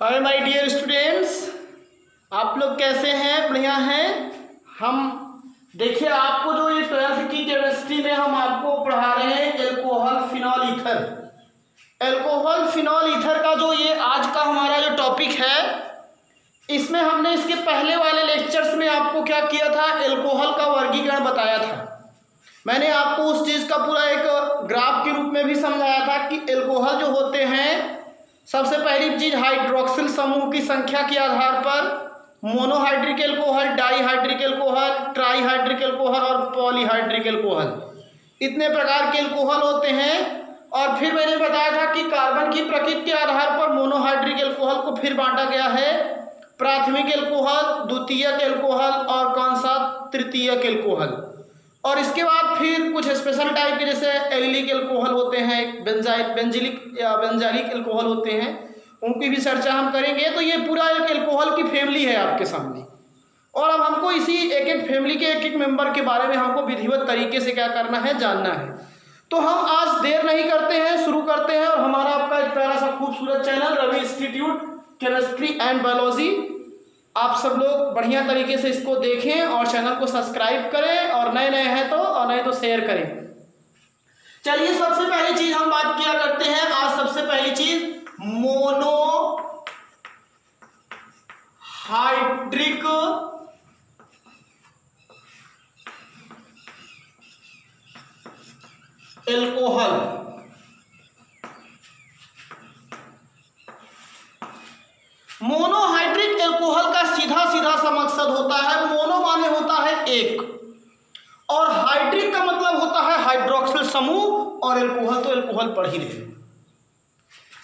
Hi my dear students, आप लोग कैसे हैं? बढ़िया हैं। हम देखिए आपको जो ये 12th की केमिस्ट्री में हम आपको पढ़ा रहे हैं alcohol phenol ether. Alcohol phenol ether का जो ये आज का हमारा जो टॉपिक है, इसमें हमने इसके पहले वाले लेक्चर्स में आपको क्या किया था, एल्कोहल का वर्गीकरण बताया था। मैंने आपको उस चीज़ का पूरा एक ग्राफ के रूप में भी समझाया था कि एल्कोहल जो होते हैं, सबसे पहली चीज हाइड्रोक्सिल समूह की संख्या के आधार पर monohydric alcohol, dihydric alcohol, trihydric alcohol और पॉलीहाइड्रिक एल्कोहल, इतने प्रकार के एल्कोहल होते हैं। और फिर मैंने बताया था कि कार्बन की प्रकृति के आधार पर मोनोहाइड्रिक एल्कोहल को फिर बांटा गया है प्राथमिक एल्कोहल, द्वितीयक एल्कोहल और कौन सा, तृतीयक एल्कोहल। और इसके बाद फिर कुछ स्पेशल टाइप के जैसे एलिलिक एल्कोहल होते हैं, बेंजिलिक या बेंजाइलिक एल्कोहल होते हैं, उनकी भी चर्चा हम करेंगे। तो ये पूरा एक एल्कोहल की फैमिली है आपके सामने, और अब हमको इसी एक एक फैमिली के एक एक मेंबर के बारे में हमको विधिवत तरीके से क्या करना है, जानना है। तो हम आज देर नहीं करते हैं, शुरू करते हैं। और हमारा आपका एक प्यारा सा खूबसूरत channel Ravi institute chemistry and biology, आप सब लोग बढ़िया तरीके से इसको देखें और चैनल को सब्सक्राइब करें, और नए नए हैं तो, और नए तो शेयर करें। चलिए सबसे पहली चीज हम बात किया करते हैं आज। सबसे पहली चीज mono hydric alcohol. Monohydric alcohol का सीधा सीधा सा मकसद होता है, मोनो माने होता है एक, और हाइड्रिक का मतलब होता है हाइड्रोक्सिल समूह, और एल्कोहल तो एल्कोहल पढ़ ही रहे।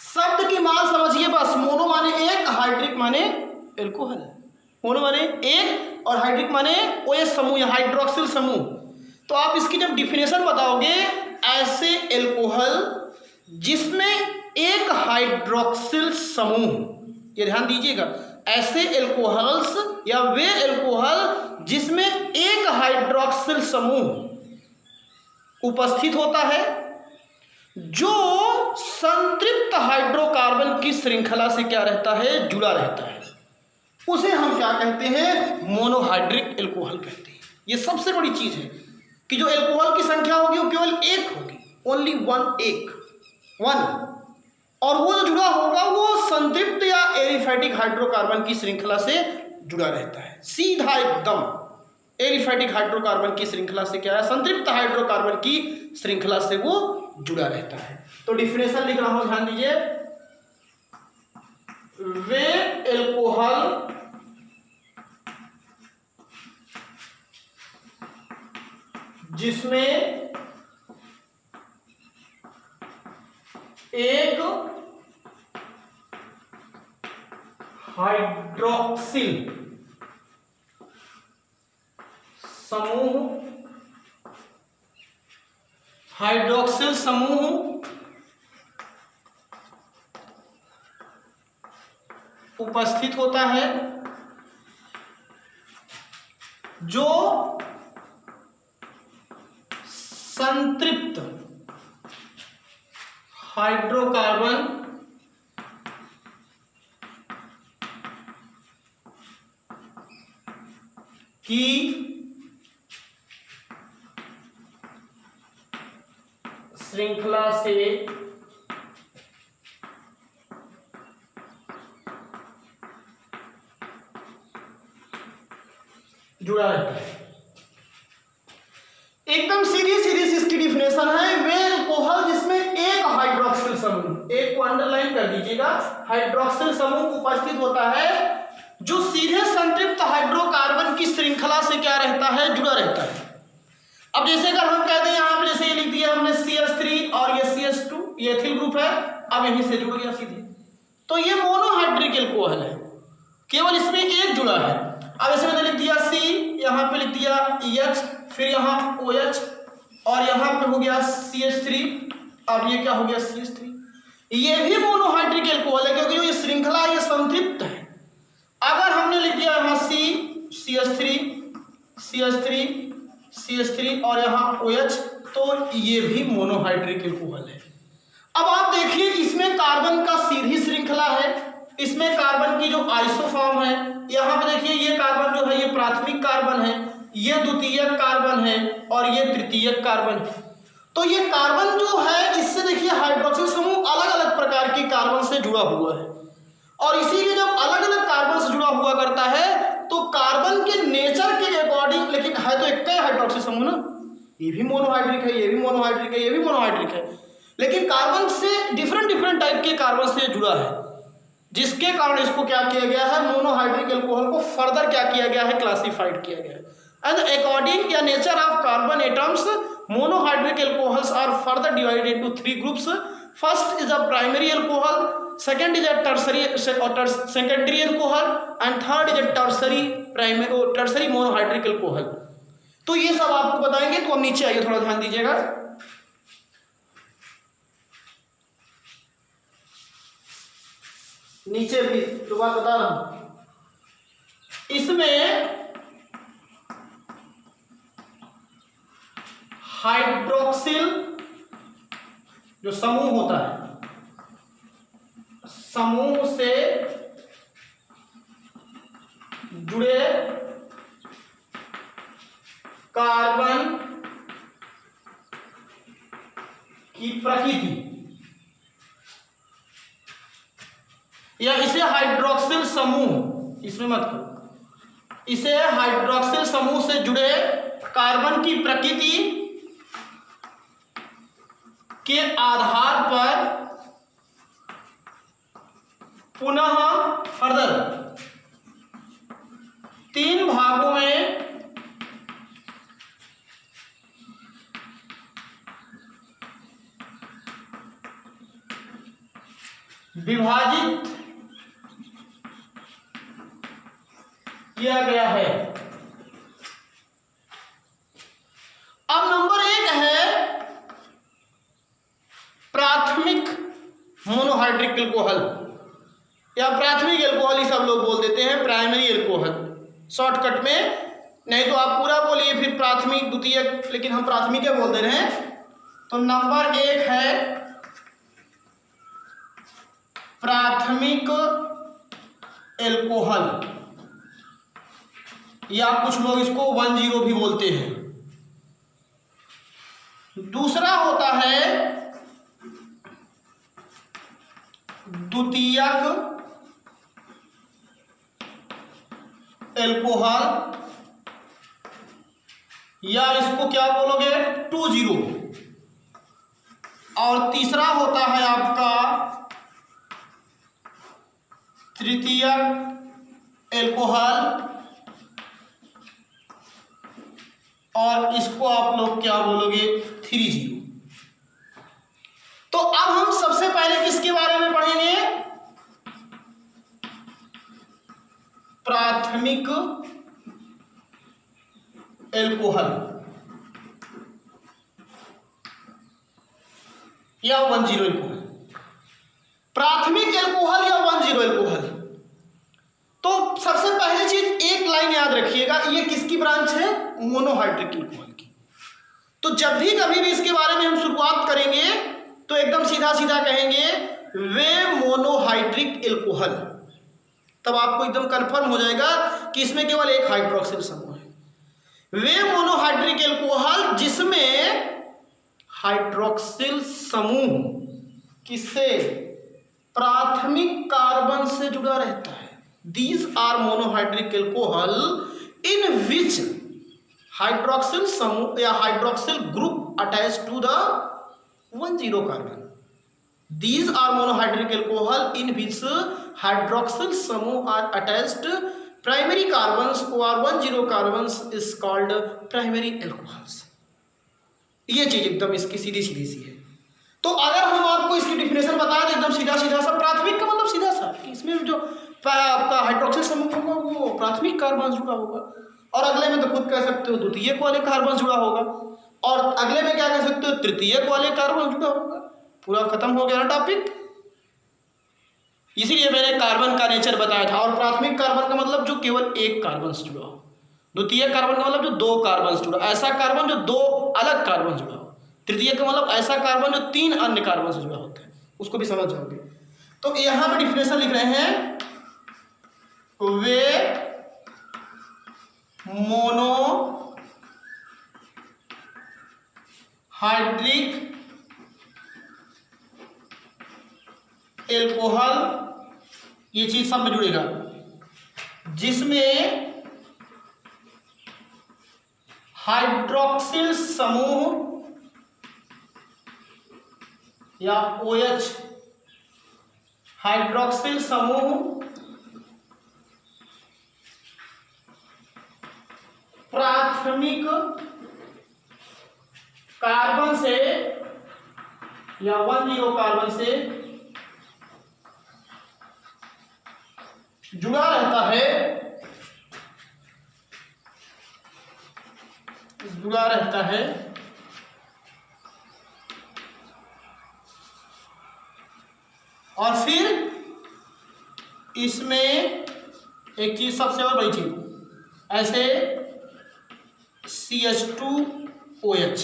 शब्द की मान समझिए बस, मोनो माने एक, हाइड्रिक माने एल्कोहल। मोनो माने एक और हाइड्रिक माने OH समूह या हाइड्रोक्सिल समूह। तो आप इसकी जब डिफिनेशन बताओगे, ऐसे एल्कोहल जिसमें एक हाइड्रोक्सिल समूह, ये ध्यान दीजिएगा, ऐसे एल्कोहल्स या वे एल्कोहल जिसमें एक हाइड्रोक्सिल समूह उपस्थित होता है, जो संतृप्त हाइड्रोकार्बन की श्रृंखला से क्या रहता है, जुड़ा रहता है, उसे हम क्या कहते हैं, मोनोहाइड्रिक एल्कोहल कहते हैं। ये सबसे बड़ी चीज है कि जो एल्कोहल की संख्या होगी वो केवल एक होगी, ओनली वन, एक, वन, और वो जो जुड़ा होगा वो संतृप्त या एरिफेटिक हाइड्रोकार्बन की श्रृंखला से जुड़ा रहता है, सीधा एकदम एरिफेटिक हाइड्रोकार्बन की श्रृंखला से क्या है, संतृप्त हाइड्रोकार्बन की श्रृंखला से वो जुड़ा रहता है। तो डिफिनेशन लिख रहा हूं, ध्यान दीजिए। वे एल्कोहल जिसमें एक हाइड्रोक्सिल समूह, हाइड्रोक्सिल समूह उपस्थित होता है, जो संतृप्त हाइड्रोकार्बन की श्रृंखला से जुड़ा रहता है। एकदम सीधी सीधी सी इसकी डिफिनेशन है। वे एल्कोहल जिसमें एक हाइड्रोक्सिल समूह, एक को अंडरलाइन कर दीजिएगा, हाइड्रोक्सिल समूह उपस्थित होता है, जो सीधे संतृप्त हाइड्रोकार्बन की श्रृंखला से क्या रहता है, जुड़ा रहता है। अब जैसे अगर हम कहते हैं यहां पे, जैसे ये लिख दिया हमने CH3 और ये CH2, ये एथिल ग्रुप है, अब यहीं से जुड़ गया सीधे, तो ये मोनोहाइड्रिक एल्कोहल है, केवल इसमें एक जुड़ा है। अब ऐसे मैंने लिख दिया C, यहाँ पे लिख दिया EH, फिर यहाँ OH, और यहाँ पे हो गया CH3, अब ये क्या हो गया CH3। ये भी मोनोहाइड्रिक एल्कोहल है, क्योंकि जो ये श्रृंखला ये संतृप्त है। अगर हमने लिख दिया यहाँ C, CH3, CH3, CH3 और यहाँ OH, तो ये भी मोनोहाइड्रिक एल्कोहल है। अब आप देखिए इसमें कार्बन का सीधी श्रृंखला है, इसमें कार्बन की जो आइसोफॉर्म है, यहाँ पे देखिए ये कार्बन जो है ये प्राथमिक कार्बन है, ये द्वितीयक कार्बन है और ये तृतीयक कार्बन है। तो ये कार्बन जो है इससे देखिए हाइड्रोक्सिल समूह अलग अलग प्रकार के कार्बन से जुड़ा हुआ है, और इसीलिए जब अलग अलग कार्बन से जुड़ा हुआ करता है तो कार्बन के नेचर के अकॉर्डिंग, लेकिन है तो एक ही हाइड्रोक्सिल समूह ना, ये भी मोनोहाइड्रिक है, ये भी मोनोहाइड्रिक है, ये भी मोनोहाइड्रिक है, लेकिन कार्बन से डिफरेंट टाइप के कार्बन से जुड़ा है, जिसके कारण इसको क्या किया गया है, मोनोहाइड्रिक एल्कोहल को फर्दर क्या किया गया है, क्लासिफाइड किया गया है। एंड अकॉर्डिंग या nature of carbon atoms, monohydric alcohols are further divided into three groups. First is a primary alcohol, second is a tertiary secondary alcohol, and third is a tertiary monohydric alcohol. तो ये सब आपको बताएंगे। तो अब नीचे आइए, थोड़ा ध्यान दीजिएगा। नीचे भी तो बात बता रहा हूं, इसमें हाइड्रोक्सिल जो समूह होता है, समूह से जुड़े कार्बन की प्रकृति, या इसे हाइड्रोक्सिल समूह, इसमें मत करो, इसे हाइड्रोक्सिल समूह से जुड़े कार्बन की प्रकृति के आधार पर पुनः फर्दर 3 भागों में विभाजित किया गया है। अब नंबर 1 है प्राथमिक मोनोहाइड्रिक एल्कोहल, या प्राथमिक एल्कोहल ही सब लोग बोल देते हैं, प्राइमरी एल्कोहल शॉर्टकट में, नहीं तो आप पूरा बोलिए फिर प्राथमिक द्वितीयक, लेकिन हम प्राथमिक ही बोल दे रहे हैं। तो नंबर 1 है प्राथमिक एल्कोहल, या कुछ लोग इसको 10 भी बोलते हैं। दूसरा होता है द्वितीयक एल्कोहल, या इसको क्या बोलोगे 20। और तीसरा होता है आपका तृतीयक एल्कोहल, और इसको आप लोग क्या बोलोगे 30। तो अब हम सबसे पहले किसके बारे में पढ़ेंगे, प्राथमिक एल्कोहल या 10 एल्कोहल। प्राथमिक एल्कोहल या 10 एल्कोहल, तो सबसे पहली चीज एक लाइन याद रखिएगा, ये किसकी ब्रांच है, मोनोहाइड्रिक एल्कोहल की। तो जब भी कभी भी इसके बारे में हम शुरुआत करेंगे तो एकदम सीधा सीधा कहेंगे वे मोनोहाइड्रिक एल्कोहल, तब आपको एकदम कंफर्म हो जाएगा कि इसमें केवल एक हाइड्रोक्सिल समूह है। वे मोनोहाइड्रिक एल्कोहल जिसमें हाइड्रोक्सिल समूह किससे, प्राथमिक कार्बन से जुड़ा रहता है। These are monohydric alcohol in which hydroxyl समूह या hydroxyl group attach to the 10 carbon. These are monohydric alcohol in which hydroxyl समूह are attached. Primary carbons or 10 carbons is called primary alcohols. ये चीज एकदम इसकी सीधी सीधी सी है। तो अगर हम आपको इसकी डिफिनेशन बता दें एकदम सीधा सीधा सा, प्राथमिक का मतलब सीधा सा कि इसमें जो आपका हाइड्रोक्सिल समूह होगा वो प्राथमिक कार्बन जुड़ा होगा, और अगले में तो खुद कह सकते हो द्वितीयक वाले कार्बन जुड़ा होगा, और अगले में क्या कह सकते हो तृतीयक वाले कार्बन जुड़ा होगा। पूरा खत्म हो गया ना टॉपिक। इसीलिए मैंने कार्बन का नेचर बताया था। और प्राथमिक कार्बन का मतलब जो केवल एक कार्बन से जुड़ा हो, द्वितीयक कार्बन का मतलब जो 2 कार्बन से जुड़ा, ऐसा कार्बन जो 2 अलग कार्बन से जुड़ा हो, तृतीयक का मतलब ऐसा कार्बन जो 3 अन्य कार्बन से जुड़ा होता है, उसको भी समझ जाओगे। तो यहां पे डिफिनेशन लिख रहे हैं, वे मोनो हाइड्रिक एल्कोहल, ये चीज सब में जुड़ेगा, जिसमें हाइड्रोक्सिल समूह या OH, हाइड्रोक्सिल समूह प्राथमिक कार्बन से या 10 कार्बन से जुड़ा रहता है, जुड़ा रहता है और फिर इसमें एक चीज सबसे और बड़ी चीज, ऐसे CH2OH,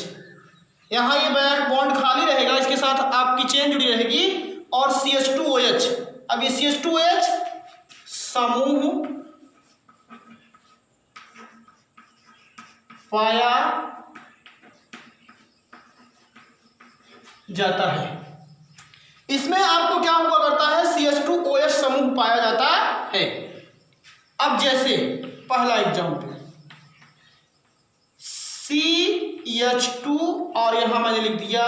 यहां ये बॉन्ड खाली रहेगा, इसके साथ आपकी चेन जुड़ी रहेगी और CH2OH। अब ये CH2OH समूह पाया जाता है। इसमें आपको क्या हुआ करता है, CH2OH समूह पाया जाता है। अब जैसे पहला एग्जाम्पल CH2 और यहां मैंने लिख दिया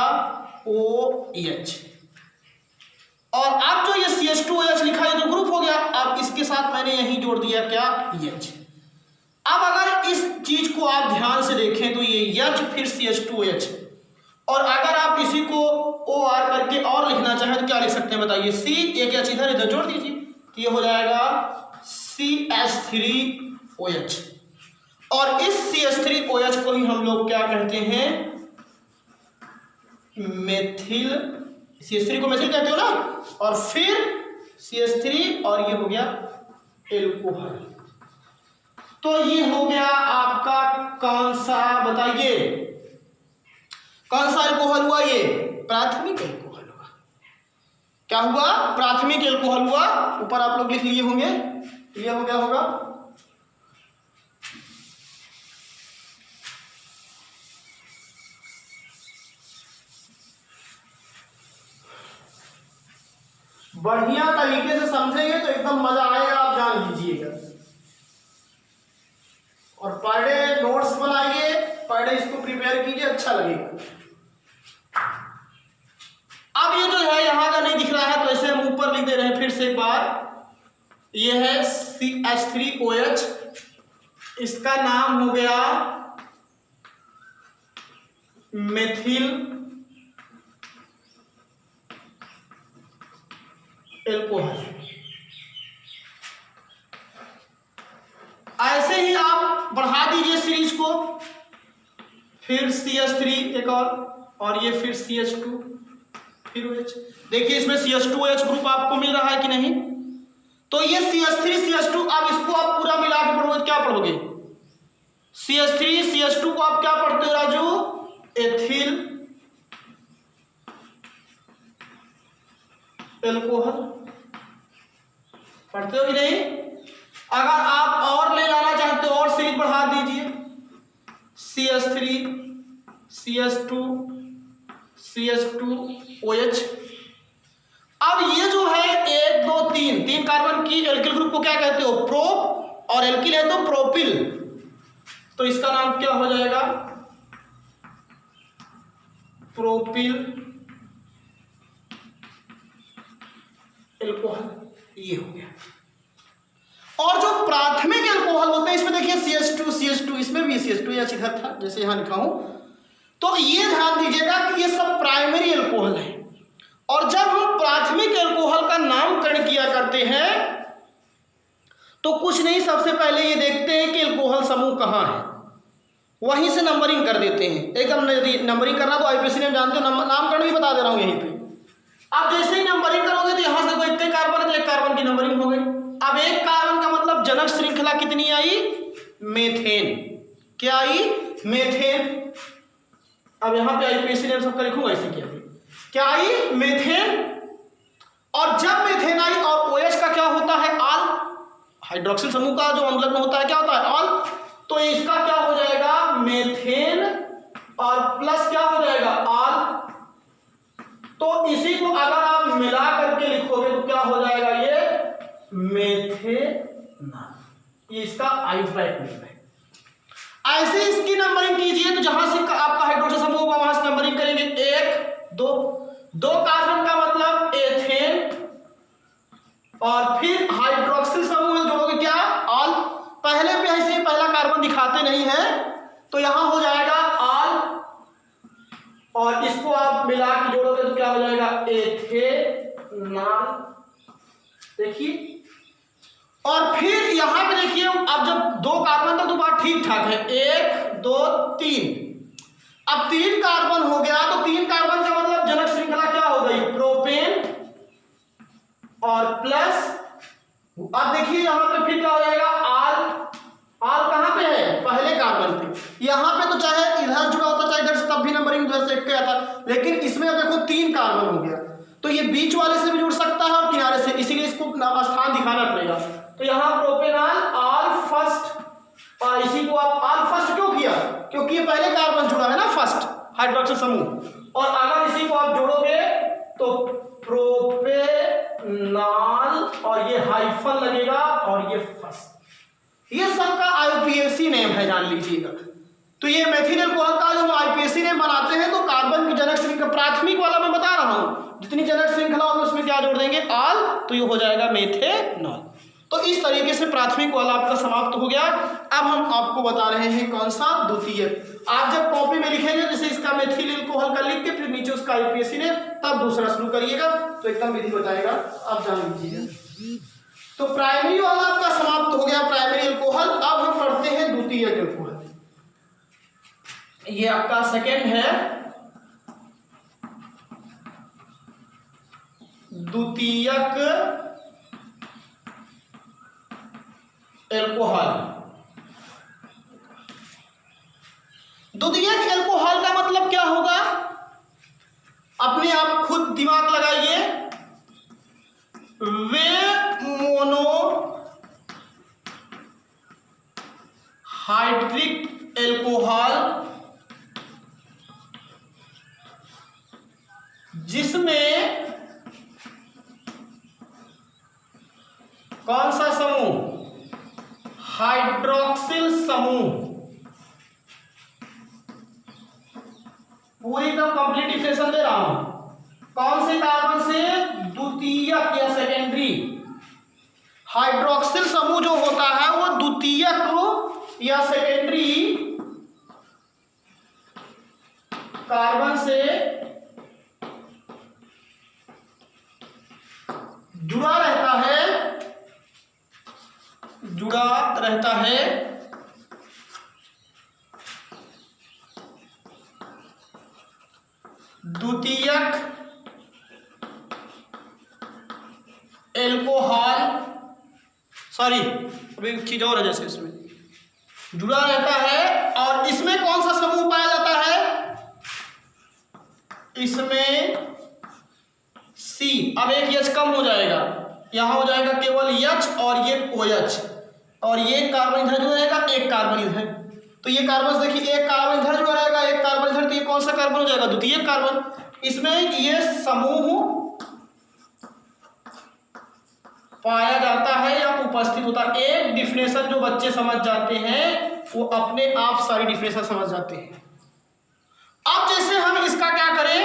OH, और अब जो ये CH2OH लिखा है तो ग्रुप हो गया, अब इसके साथ मैंने यहीं जोड़ दिया क्या, H। अब अगर इस चीज को आप ध्यान से देखें तो ये H फिर CH2OH, और अगर आप इसी को OR करके और लिखना चाहें तो क्या लिख सकते हैं बताइए, C एक H इधर जोड़ दीजिए तो ये हो जाएगा CH3OH, और इस CH3OH को ही हम लोग क्या कहते हैं, मेथिल, CH3 को मेथिल कहते हो ना, और फिर CH3 और ये हो गया एल्कोहल। तो ये हो गया आपका कौन सा, बताइए कौन सा एल्कोहल हुआ, ये प्राथमिक एल्कोहल हुआ। क्या हुआ, प्राथमिक एल्कोहल हुआ। ऊपर आप लोग लिख लिए होंगे, ये हो गया होगा बढ़िया तरीके से समझेंगे तो एकदम मजा आएगा, आप जान लीजिएगा। और पर डे नोट्स बनाइए, पर डे इसको प्रिपेयर कीजिए, अच्छा लगेगा। अब ये जो है यहां का नहीं दिख रहा है तो ऐसे हम ऊपर लिख दे रहे हैं फिर से एक बार, ये है CH3OH, इसका नाम हो गया मेथिल एल्कोहल। ऐसे ही आप बढ़ा दीजिए सीरीज को, फिर CH3 एक और ये फिर CH2 फिर OH। देखिए इसमें CH2OH ग्रुप आपको मिल रहा है कि नहीं, तो ये CH3 CH2, अब इसको आप पूरा मिला के पढ़ोगे क्या पढ़ोगे, CH3 CH2 को आप क्या पढ़ते हो राजू, एथिल एल्कोहल पढ़ते हो कि नहीं। अगर आप और ले लाना चाहते हो और सीरीज बढ़ा दीजिए, CH3 CH2 CH2OH। अब ये जो है 1 2 3 कार्बन की एल्किल ग्रुप को क्या कहते हो, प्रोप, और एल्किल है तो प्रोपिल, तो इसका नाम क्या हो जाएगा, प्रोपिल एल्कोहल। ये हो गया। और जो प्राथमिक एल्कोहल होते हैं इसमें देखिए CH2 इसमें भी CH2OH इधर था जैसे यहां लिखा हूं, तो ये ध्यान दीजिएगा कि ये सब प्राइमरी एल्कोहल है। और जब हम प्राथमिक एल्कोहल का नामकरण किया करते हैं तो कुछ नहीं, सबसे पहले ये देखते हैं कि एल्कोहल समूह कहां है, वहीं से नंबरिंग कर देते हैं। एकदम यदि नंबरिंग करना तो IUPAC ने जानते हो, नामकरण भी बता दे रहा हूं यहीं पे। आप जैसे ही नंबरिंग करोगे तो यहां से कोई एक कार्बन है तो एक कार्बन की नंबरिंग हो गई। अब एक कार्बन का मतलब जनक श्रृंखला कितनी आई, मेथेन। क्या आई, मेथेन। अब यहां पे IUPAC ने सबका लिखूंगा इसे क्या आई, मेथेन। और जब मेथेन हाइड्रोक्सिल समूह का जो अनुलग्न होता है क्या होता है? ऑल। तो इसका क्या हो जाएगा? मेथेन और प्लस क्या हो जाएगा? ऑल। तो इसी को अगर आप मिला करके लिखोगे तो क्या हो जाएगा? ये मेथेनॉल। ये इसका आयुर्वेद नेम है। ऐसे इसकी नंबरिंग कीजिए तो जहां से आपका हाइड्रोजन समूह होगा वहां से नंबरिंग करेंगे 1 2 2 कार्बन का मतलब एथेन, और फिर हाइड्रोक्सिल समूह जोड़ोगे क्या? ऑल। पहले पे ऐसे पहला कार्बन दिखाते नहीं है तो यहां हो जाएगा ऑल, और इसको आप मिला के जोड़ोगे तो क्या हो जाएगा? एथेनॉल। देखिए, और फिर यहां पे देखिए, अब जब 2 कार्बन तक तो बात ठीक ठाक है, 1 2 3, अब 3 कार्बन हो गया तो 3 कार्बन का मतलब जनक श्रृंखला क्या हो गई? प्रोपेन और प्लस। अब देखिए यहां पे फिर क्या हो जाएगा? आल। आल कहां पे है? पहले कार्बन पे। यहां पे तो चाहे इधर जुड़ा होता चाहे इधर से, तब भी नंबरिंग उधर से एक का आता, लेकिन इसमें अब देखो 3 कार्बन हो गया तो ये बीच वाले से भी जुड़ सकता है और किनारे से, इसीलिए इसको स्थान दिखाना पड़ेगा। तो यहां प्रोपेनॉल आल फर्स्ट, और इसी को आप आल फर्स्ट क्यों किया? क्योंकि ये पहले कार्बन जुड़ा है ना, फर्स्ट हाइड्रोक्सिल समूह, और अगर इसी को आप जोड़ोगे तो प्रोपेनॉल, और ये हाइफन लगेगा और ये फर्स्ट। ये सबका आईयूपीएसी नेम है, जान लीजिएगा। तो ये मेथिल अल्कोहल का जो आईयूपीएसी नेम बनाते हैं तो कार्बन की जनक श्रृंखला, प्राथमिक वाला मैं बता रहा हूं, जितनी जनक श्रृंखला होगी उसमें क्या जोड़ देंगे? आल, तो ये हो जाएगा मेथेनॉल। तो इस तरीके से प्राथमिक वाला आपका समाप्त हो गया। अब हम आपको बता रहे हैं कौन सा? द्वितीयक। आप जब कॉपी में लिखेंगे जैसे इसका मेथिल अल्कोहल का लिख के फिर नीचे उसका आईयूपीएसी नेम, तब दूसरा शुरू करिएगा तो एकदम विधि बताएगा, आप जान लीजिएगा। तो प्राइमरी वाला आपका समाप्त हो गया, प्राइमरी अल्कोहल। अब हम पढ़ते हैं द्वितीयक अल्कोहल। ये आपका सेकेंड है, द्वितीयक अल्कोहल। द्वितीयक अल्कोहल का मतलब क्या होगा? अपने आप खुद दिमाग लगाइए। वे मोनो हाइड्रिक अल्कोहल जिसमें कौन सा समूह? हाइड्रोक्सिल समूह। पूरी एकदम कंप्लीट डिफिनेशन दे रहा हूं। कौन से कार्बन से? द्वितीयक या सेकेंडरी। हाइड्रोक्सिल समूह जो होता है वो द्वितीयक या सेकेंडरी कार्बन से जुड़ा रहता है, द्वितीयक अल्कोहल, सॉरी अभी एक चीज और है, जैसे इसमें जुड़ा रहता है। और इसमें कौन सा समूह पाया जाता है? इसमें सी। अब एक एच कम हो जाएगा, यहां हो जाएगा केवल एच और ये OH, और ये कार्बन इधर जुड़ा रहेगा, एक कार्बन इधर। तो ये कार्बन देखिए, एक कार्बन इधर जुड़ा रहेगा, एक कार्बन इधर, तो ये कौन सा कार्बन हो जाएगा? द्वितीयक कार्बन। इसमें ये समूह पाया जाता है या उपस्थित होता है। एक डिफिनेशन जो बच्चे समझ जाते हैं वो अपने आप सारी डिफिनेशन समझ जाते हैं। अब जैसे हम इसका क्या करें,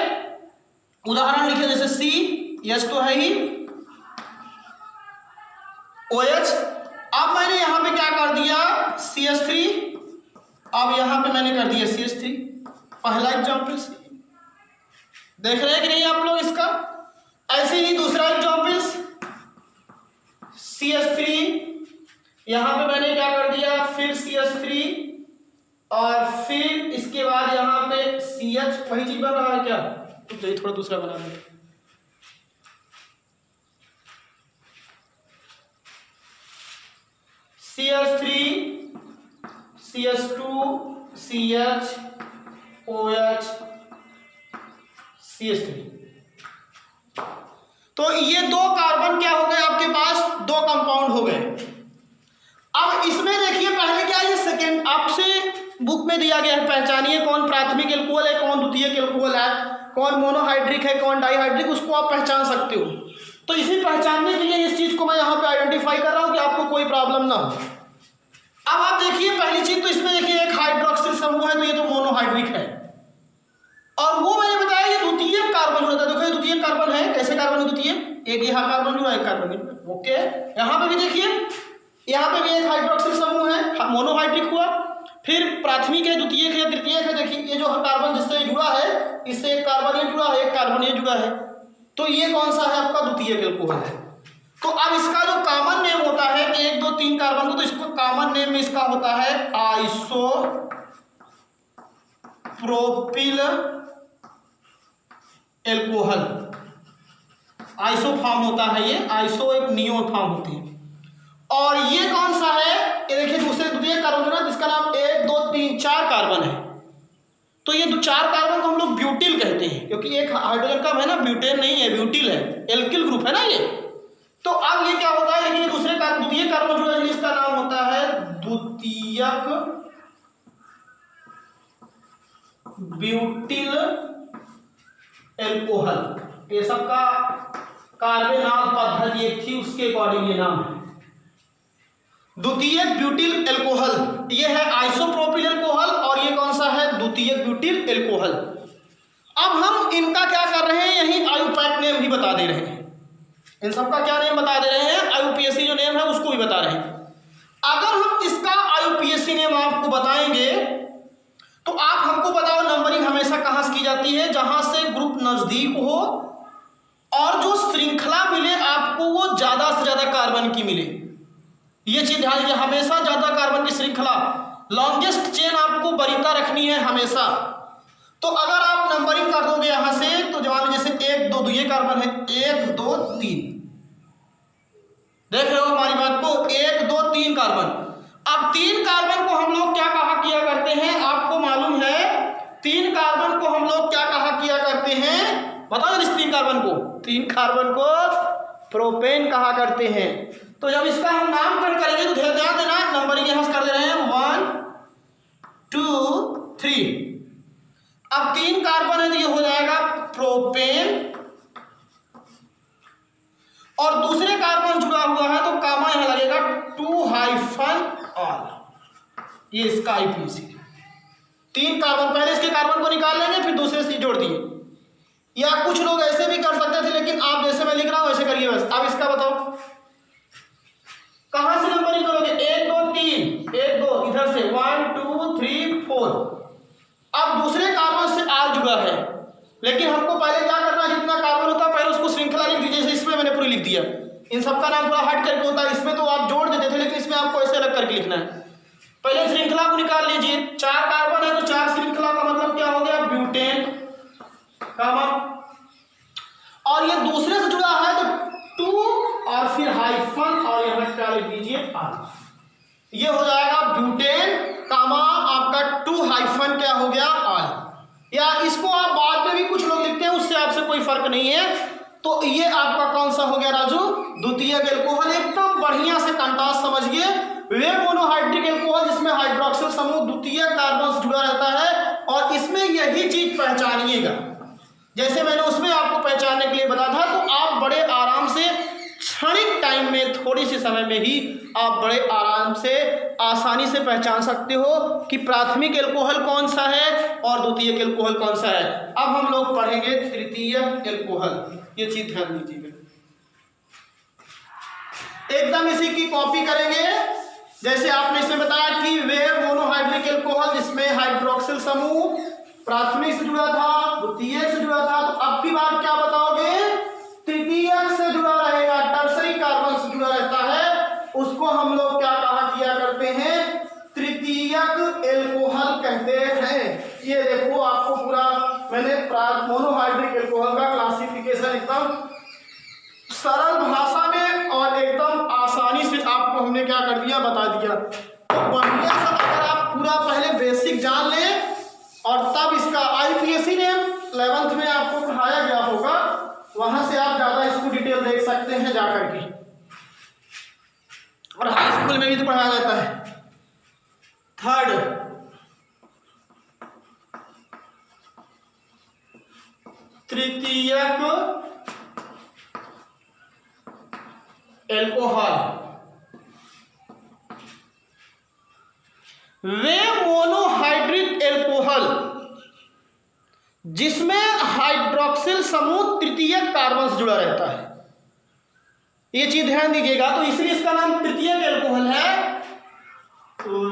उदाहरण लिखे, जैसे CH तो है ही, OH। अब मैंने यहां पे क्या कर दिया? CH3। अब यहां पे मैंने कर दिया CH3। पहला एग्जाम्पल देख रहे हैं कि नहीं आप लोग इसका? ऐसे ही दूसरा एग्जाम्पल CH3, यहां पे मैंने क्या कर दिया? फिर CH3, और फिर इसके बाद यहां पे CH। वही चीज बन रहा है क्या? तो थोड़ा दूसरा बना दें। CH3, CH2, CH, OH, CH3। तो ये 2 कार्बन क्या हो गए आपके पास? 2 कंपाउंड हो गए। अब इसमें देखिए पहले क्या है, ये सेकेंड आपसे बुक में दिया गया है, पहचानिए कौन प्राथमिक एल्कोहल है, कौन द्वितीयक एल्कोहल है, कौन मोनोहाइड्रिक है, कौन डाइहाइड्रिक, उसको आप पहचान सकते हो। तो इसी पहचानने के लिए इस चीज को मैं यहाँ पे आइडेंटिफाई कर रहा हूँ कि आपको कोई प्रॉब्लम ना हो। अब आप देखिए पहली चीज तो इसमें देखिए एक हाइड्रोक्सिल समूह है, तो ये तो मोनोहाइड्रिक है, और वो मैंने बताया ये द्वितीयक कार्बन जुड़ा था। देखो ये द्वितीयक कार्बन है, कैसे कार्बन है द्वितीयक, एक यहाँ कार्बन जुड़ा, एक कार्बन जुड़ा, ओके। यहाँ पे भी देखिए, यहाँ पे भी एक हाइड्रोक्सिल समूह है, मोनोहाइड्रिक हुआ। फिर प्राथमिक है, द्वितीयक है, तृतीयक है। देखिए ये जो कार्बन जिससे जुड़ा है, इससे एक कार्बन ये जुड़ा है, एक कार्बन ये जुड़ा है, तो ये कौन सा है आपका द्वितीयक एल्कोहल है। तो अब इसका जो कॉमन नेम होता है 1 2 3 कार्बन को, तो इसको कॉमन नेम में इसका होता है iso propyl alcohol. Iso form होता है, ये आइसो एक नियो फॉर्म होती है। और ये कौन सा है, ये देखिए दूसरे द्वितीय कार्बन है जिसका नाम 1 2 3 4 कार्बन है। तो ये 4 कार्बन को हम लोग ब्यूटिल कहते हैं, क्योंकि एक हाइड्रोजन कम है ना, ब्यूटेन नहीं है, ब्यूटिल है, एल्किल ग्रुप है ना ये। तो अब ये क्या होता है, लेकिन दूसरे द्वितीय कार्बन जो है इसका नाम होता है द्वितीयक ब्यूटिल एल्कोहल। ये सबका कार्बेनाल पद्धति एक थी, उसके अकॉर्डिंग ये नाम है द्वितीयक ब्यूटिल एल्कोहल। ये है आइसोप्रोपिल एल्कोहल, और ये कौन सा है, द्वितीयक ब्यूटिल एल्कोहल। अब हम इनका क्या कर रहे हैं, यही आयुपैक नेम भी बता दे रहे हैं। इन सबका क्या नेम बता दे रहे हैं, आईयूपीएसी जो नेम है उसको भी बता रहे हैं। अगर हम इसका आईयूपीएसी नेम आपको बताएंगे तो आप हमको बताओ नंबरिंग हमेशा कहां से की जाती है, जहां से ग्रुप नजदीक हो और जो श्रृंखला मिले आपको वो ज्यादा से ज्यादा कार्बन की मिले। ये चीज ध्यान दीजिए, हमेशा ज्यादा कार्बन की श्रृंखला, लॉन्गेस्ट चेन आपको वरीयता रखनी है हमेशा। तो अगर आप नंबरिंग कर दोगे यहां से, तो जवाब जैसे 1 2 ये कार्बन है, 1 2 3, देख रहे हो हमारी बात को, 1 2 3 कार्बन। अब 3 कार्बन को हम लोग क्या कहा किया करते हैं, आपको मालूम है 3 कार्बन को हम लोग क्या कहा किया करते हैं, बताओ इस 3 कार्बन को, 3 कार्बन को प्रोपेन कहा करते हैं। तो जब इसका हम नामकरण करेंगे तो ध्यान देना, नंबरिंग यहां से कर दे रहे हैं 1 2 3। अब 3 कार्बन है तो ये हो जाएगा प्रोपेन, और दूसरे कार्बन जुड़ा हुआ है तो कामा यहां लगेगा 2-ऑल, ये इसका आईपीसी। 3 कार्बन, पहले इसके कार्बन को निकाल लेंगे फिर दूसरे से जोड़ दिए, या कुछ लोग ऐसे भी कर सकते थे, लेकिन आप जैसे मैं लिख रहा हूं वैसे करिए बस। अब इसका बताओ कहां से नंबरिंग करोगे, 1 2 3, 1 2 इधर से 1 2 3 4। अब दूसरे कार्बन से आर जुड़ा है, लेकिन हमको पहले क्या करना है, जितना कार्बन होता है पहले उसको श्रृंखला लिख दीजिए, जैसे इसमें मैंने पूरी लिख दिया। इन सबका नाम थोड़ा हट करके होता है, इसमें तो आप जोड़ देते थे, लेकिन इसमें आपको ऐसे अलग करके लिखना है। पहले श्रृंखला को निकाल लीजिए, 4 कार्बन है तो 4 श्रृंखला का मतलब क्या हो गया, ब्यूटेन कामा, और ये दूसरे से जुड़ा है तो 2 और फिर हाइफन, और यहां क्या लिख दीजिए आर, ये हो जाएगा ब्यूटेन कामा आपका 2 क्या हो गया आर। या इसको आप बाद में भी कुछ लोग लिखते हैं, उससे आपसे कोई फर्क नहीं है। तो ये आपका कौन सा हो गया राजू, द्वितीयक एल्कोहल। एकदम बढ़िया से कंट्रास्ट समझिए, वे मोनोहाइड्रिक एल्कोहल जिसमें हाइड्रोक्सिल समूह द्वितीयक कार्बन से जुड़ा रहता है, और इसमें यही चीज पहचानिएगा जैसे मैंने उसमें आपको पहचानने के लिए बताया था। तो आप बड़े आराम से क्षणिक टाइम में, थोड़ी सी समय में ही आप बड़े आराम से आसानी से पहचान सकते हो कि प्राथमिक एल्कोहल कौन सा है और द्वितीयक एल्कोहल कौन सा है। अब हम लोग पढ़ेंगे तृतीयक एल्कोहल, ये चीज ध्यान दीजिएगा, एकदम इसी की कॉपी करेंगे। जैसे आपने इसमें बताया कि वे मोनोहाइड्रिक एल्कोहल जिसमें हाइड्रोक्सिल समूह प्राथमिक से जुड़ा था, द्वितीयक से जुड़ा था, तो अब की बात क्या बताओगे, तृतीयक से जुड़ा रहेगा, टर्सरी कार्बन से जुड़ा रहता है, उसको हम लोग क्या कहा किया करते हैं, तृतीयक एल्कोहल कहते हैं। ये देखो आपको पूरा मैंने मोनोहाइड्रिक एल्कोहल का क्लासिफिकेशन एकदम सरल भाषा में और एकदम आसानी से आपको हमने क्या कर दिया, बता दिया। तो बढ़िया सा अगर आप पूरा पहले बेसिक जान लें और तब इसका आईपीएसी नेम 11th में आपको पढ़ाया गया होगा, वहां से आप ज्यादा इसको डिटेल देख सकते हैं जाकर के। और हाई स्कूल में भी तो पढ़ाया जाता है। थर्ड, तृतीयक एल्कोहल, वे मोनोहाइड्रिक एल्कोहल जिसमें हाइड्रोक्सिल समूह तृतीयक कार्बन से जुड़ा रहता है। ये चीज ध्यान दीजिएगा, तो इसलिए इसका नाम तृतीयक एल्कोहल है।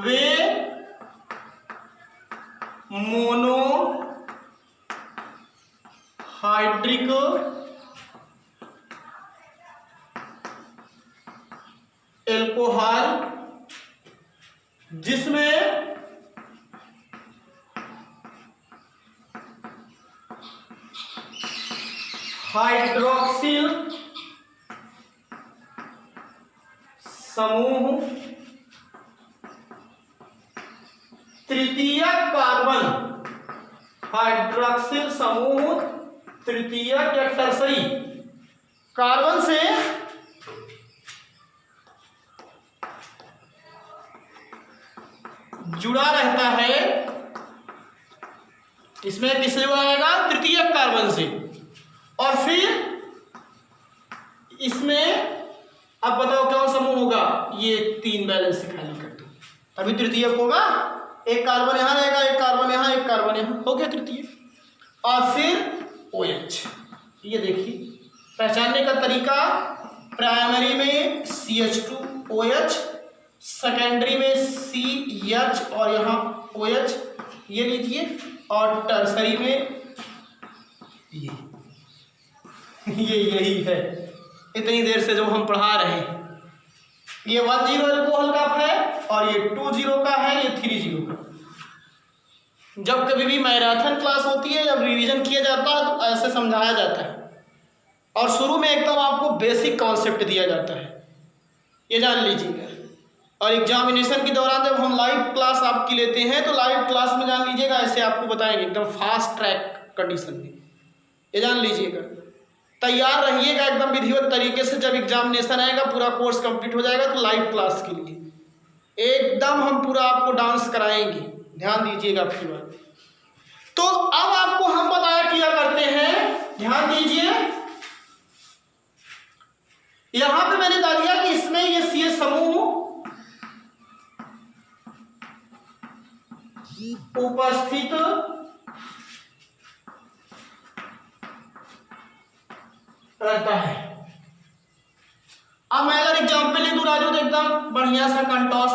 वे मोनोहाइड्रिक एल्कोहल जिसमें हाइड्रोक्सिल समूह तृतीयक कार्बन, हाइड्रोक्सिल समूह तृतीयक या टर्सरी कार्बन से जुड़ा रहता है। इसमें किससे जुड़ा रहेगा? तृतीयक कार्बन से। और फिर इसमें अब बताओ कौन समूह होगा? ये 3 बैलेंस से खाली कर दो, तभी तृतीयक होगा। एक कार्बन यहां रहेगा, एक कार्बन यहां, एक कार्बन यहां, हो गया तृतीयक। और फिर OH, ये देखिए पहचानने का तरीका, प्राइमरी में CH2OH, सेकेंडरी में CH और यहाँ OH, ये लीजिए, और टर्सरी में ये यही है। इतनी देर से जो हम पढ़ा रहे हैं, ये 10 एल्कोहल का है और ये 20 का है, ये 30 का। जब कभी भी मैराथन क्लास होती है, जब रिवीजन किया जाता है तो ऐसे समझाया जाता है और शुरू में एकदम आपको बेसिक कॉन्सेप्ट दिया जाता है, ये जान लीजिएगा। और एग्जामिनेशन के दौरान जब हम लाइव क्लास आपकी लेते हैं तो लाइव क्लास में जान लीजिएगा ऐसे आपको बताएंगे एकदम फास्ट ट्रैक कंडीशन में, ये जान लीजिएगा। तैयार रहिएगा एकदम विधिवत तरीके से, जब एग्जामिनेशन आएगा पूरा कोर्स कंप्लीट हो जाएगा तो लाइव क्लास के लिए एकदम हम पूरा आपको डांस कराएंगे, ध्यान दीजिएगा आपकी बात। तो अब आपको हम बताया किया करते हैं, ध्यान दीजिए, यहां पे मैंने बता दिया कि इसमें ये CH समूह उपस्थित रहता है। अब मैं अगर एग्जाम्पल लिख दूं राजू, तो एकदम बढ़िया सा कंटोस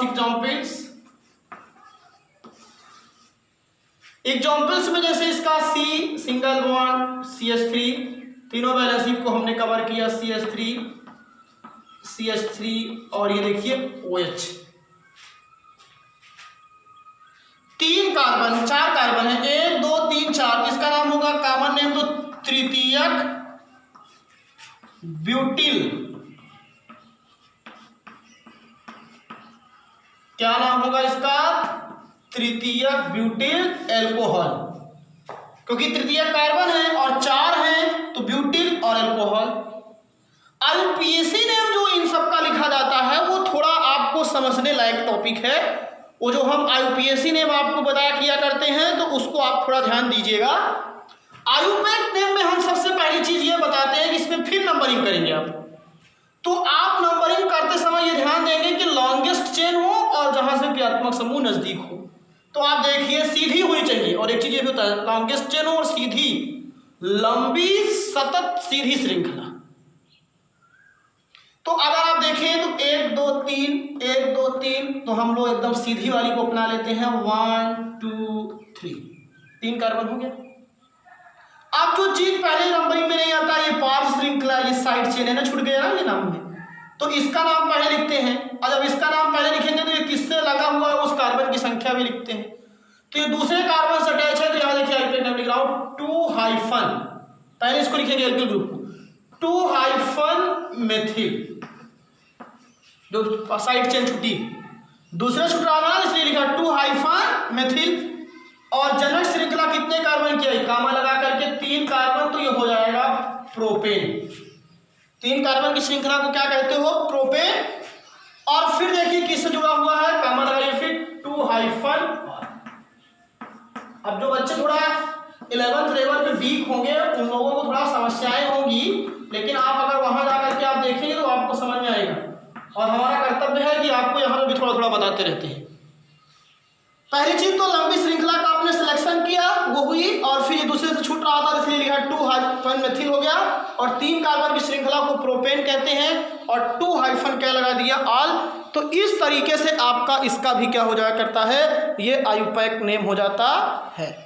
एग्जाम्पल्स में जैसे इसका C सिंगल बॉन्ड CH3, तीनों बैलेंस को हमने कवर किया, CH3 और ये देखिए OH, 3 कार्बन, 4 कार्बन है, 1 2 3 4, इसका नाम होगा कॉमन नेम तो तृतीयक ब्यूटिल। क्या नाम होगा इसका? तृतीयक ब्यूटिल एल्कोहल, क्योंकि तृतीयक कार्बन है और 4 है तो ब्यूटिल और एल्कोहल। IUPAC नेम जो इन सब का लिखा जाता है वो थोड़ा आपको समझने लायक टॉपिक है। वो जो हम IUPAC नेम आपको बताया किया करते हैं तो उसको आप थोड़ा ध्यान दीजिएगा। IUPAC नेम में हम सबसे पहली चीज ये बताते हैं कि इसमें फिर नंबरिंग करेंगे आप, तो आप नंबरिंग करते समय ये ध्यान देंगे कि लॉन्गेस्ट चेन हो और जहां से क्रियात्मक समूह नजदीक हो। तो आप देखिए सीधी हुई चाहिए, और एक चीज ये भी होता है लॉन्गेस्ट चेन हो और सीधी, लंबी सतत सीधी श्रृंखला। तो अगर आप देखें तो 1 2 3 1 2 3, तो हम लोग एकदम सीधी वाली को अपना लेते हैं, 1 2 3, 3 कार्बन हो गया। अब जो चीज पहले नंबरिंग में नहीं आता, ये पार्श्व श्रृंखला, ये साइड चेन है ना, छूट गया ना ये नाम में, तो इसका नाम पहले लिखते हैं। और जब इसका नाम पहले लिखेंगे तो ये किससे लगा हुआ है उस कार्बन की संख्या भी लिखते हैं। तो ये दूसरे कार्बन से अटैच है, तो यहाँ देखिए आइपेक लिख रहा हूं 2- पहले इसको लिखेंगे एल्किल ग्रुप को, 2- मेथिल, जो साइड चेन छुट्टी, दूसरा छुट रहा था इसलिए लिखा 2- मेथिल। और जनक श्रृंखला कितने कार्बन की है, कामा लगा करके 3 कार्बन, तो ये हो जाएगा प्रोपेन। 3 कार्बन की श्रृंखला को क्या कहते हो? प्रोपेन। और फिर देखिए किससे जुड़ा हुआ है, कॉमा लगाइए फिर 2 हाइफन। अब जो बच्चे थोड़ा 11th लेवल पे वीक होंगे उन लोगों को थोड़ा समस्याएं होंगी, लेकिन आप अगर वहां जाकर के आप देखेंगे तो आपको समझ में आएगा। और हमारा कर्तव्य है कि आपको यहाँ पे भी थोड़ा थोड़ा बताते रहते हैं। पहली चीज तो लंबी श्रृंखला का आपने सिलेक्शन किया, वो हुई, और फिर ये दूसरे से छूट रहा था इसलिए लिखा 2 हाइफन मेथिल हो गया। और 3 कार्बन की श्रृंखला को प्रोपेन कहते हैं और 2 हाइफन क्या लगा दिया, ऑल। तो इस तरीके से आपका इसका भी क्या हो जाया करता है, ये आयुपैक नेम हो जाता है।